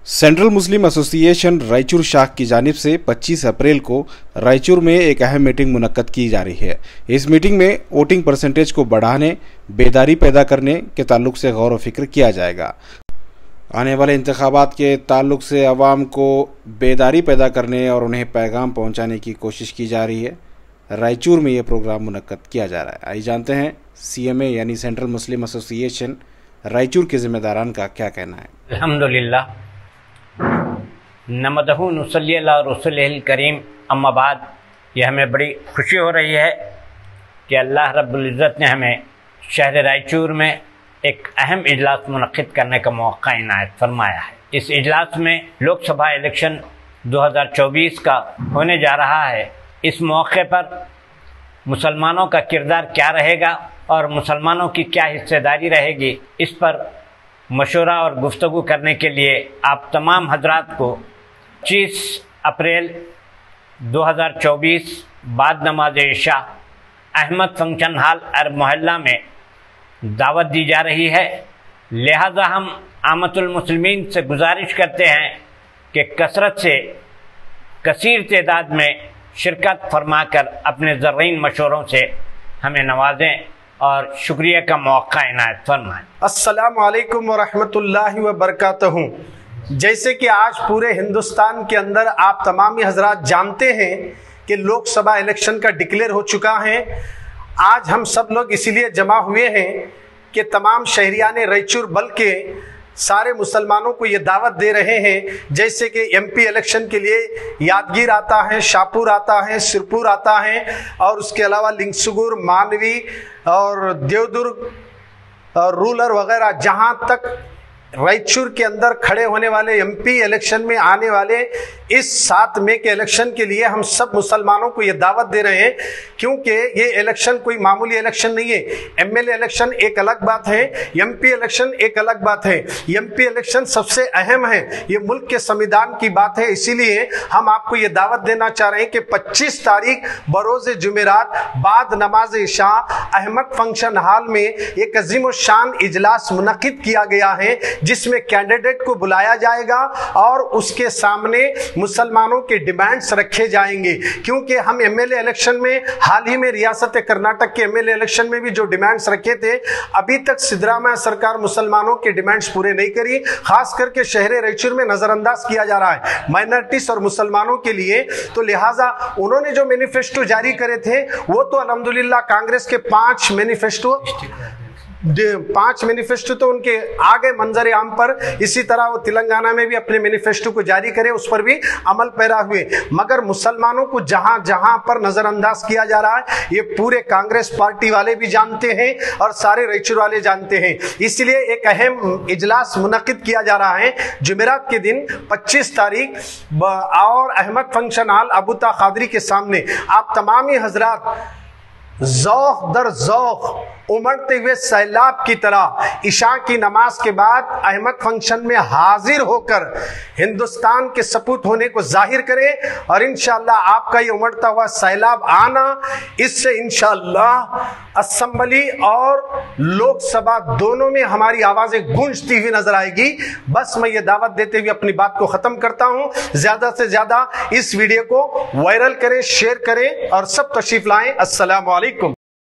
Central मुस्लिम association Raichur शाख की जानिब से 25 अप्रैल को रायचूर में एक अहम मीटिंग मुनक्कद की जा रही है। इस मीटिंग में वोटिंग परसेंटेज को बढ़ाने, बेदारी पैदा करने के ताल्लुक से गौर व फिक्र किया जाएगा। आने वाले इंतखाबात के ताल्लुक से अवाम को बेदारी पैदा करने और उन्हें पैगाम पहुंचाने की कोशिश की जा रही है। रायचूर में ये प्रोग्राम मुनक्कद किया जा रहा है। आइए जानते हैं CMA यानी सेंट्रल मुस्लिम एसोसिएशन रायचूर के जिम्मेदारान का क्या कहना है। अल्हम्दुलिल्लाह नमदहू नुसल्ली अला रसूलिल करीम, अम्मा बाद। यह हमें बड़ी खुशी हो रही है कि अल्लाह रब्बुल इज़्ज़त ने हमें शहर रायचूर में एक अहम इजलास मुनक़्क़िद करने का मौका इनायत फरमाया है। इस इजलास में लोकसभा इलेक्शन 2024 का होने जा रहा है। इस मौके पर मुसलमानों का किरदार क्या रहेगा और मुसलमानों की क्या हिस्सेदारी रहेगी, इस पर मशवरा और गुफ्तगू करने के लिए आप तमाम हजरात को 25 अप्रैल 2024 बाद नमाज इशा अहमद फंक्शन हॉल अरब मोहल्ला में दावत दी जा रही है। लिहाजा हम आमतुल मुस्लिमीन से गुजारिश करते हैं कि कसरत से कसीर तादाद में शिरकत फरमाकर अपने ज़र्रीन मशवरों से हमें नवाजें और शुक्रिया का मौका इनायत फरमाएं। अस्सलामु अलैकुम व रहमतुल्लाहि व बरकातहू। जैसे कि आज पूरे हिंदुस्तान के अंदर आप तमामी हजरात जानते हैं कि लोकसभा इलेक्शन का डिक्लेयर हो चुका है। आज हम सब लोग इसीलिए जमा हुए हैं कि तमाम शहरियान रायचूर बल्कि सारे मुसलमानों को ये दावत दे रहे हैं, जैसे कि MP इलेक्शन के लिए यादगीर आता है, शाहपुर आता है, सिरपुर आता है और उसके अलावा लिंगसुगुर, मानवी और देवदुर्ग और रूलर वगैरह, जहां तक रायचूर के अंदर खड़े होने वाले MP इलेक्शन में आने वाले इस 7 मई के इलेक्शन के लिए हम सब मुसलमानों को ये दावत दे रहे हैं, क्योंकि ये इलेक्शन कोई मामूली इलेक्शन नहीं है। MLA इलेक्शन एक अलग बात है, MP इलेक्शन एक अलग बात है। MP इलेक्शन सबसे अहम है, ये मुल्क के संविधान की बात है। इसीलिए हम आपको ये दावत देना चाह रहे हैं कि 25 तारीख बरोज जुमेरात बाद नमाज इशा अहमद फंक्शन हॉल में एक अजीम शान इजलास मुनक़्क़िद किया गया है, जिसमें कैंडिडेट को बुलाया जाएगा और उसके सामने मुसलमानों के डिमांड्स रखे जाएंगे। क्योंकि हम MLA इलेक्शन में हाल ही में रियासत कर्नाटक के MLA इलेक्शन में भी जो डिमांड्स रखे थे, अभी तक सिद्धरामैया सरकार मुसलमानों के डिमांड्स पूरे नहीं करी। खास करके शहर रायचूर में नजरअंदाज किया जा रहा है माइनॉरिटीज और मुसलमानों के लिए। तो लिहाजा उन्होंने जो मैनिफेस्टो जारी करे थे वो तो अल्हम्दुलिल्लाह कांग्रेस के 5 मैनिफेस्टो तो उनके आ गए मंजर आम पर। इसी तरह वो तेलंगाना में भी अपने मैनिफेस्टो को जारी करे, उस पर भी अमल पैरा हुए। मगर मुसलमानों को जहां जहां पर नजरअंदाज किया जा रहा है, ये पूरे कांग्रेस पार्टी वाले भी जानते हैं और सारे रायचूर वाले जानते हैं। इसलिए एक अहम इजलास मुनक़्क़िद किया जा रहा है जुमेरात के दिन 25 तारीख और अहमद फंक्शन हॉल अबूता खादरी के सामने। आप तमामी हजरात ज़ौक़ दर ज़ौक़ उमड़ते हुए सैलाब की तरह इशा की नमाज के बाद अहमद फंक्शन में हाजिर होकर हिंदुस्तान के सपूत होने को जाहिर करें। और इंशाअल्लाह आपका ये उमड़ता हुआ सैलाब आना, इससे इंशाअल्लाह असेंबली और लोकसभा दोनों में हमारी आवाजें गूंजती हुई नजर आएगी। बस मैं ये दावत देते हुए अपनी बात को खत्म करता हूं। ज्यादा से ज्यादा इस वीडियो को वायरल करें, शेयर करें और सब तशरीफ लाएं। अस्सलाम वालेकुम।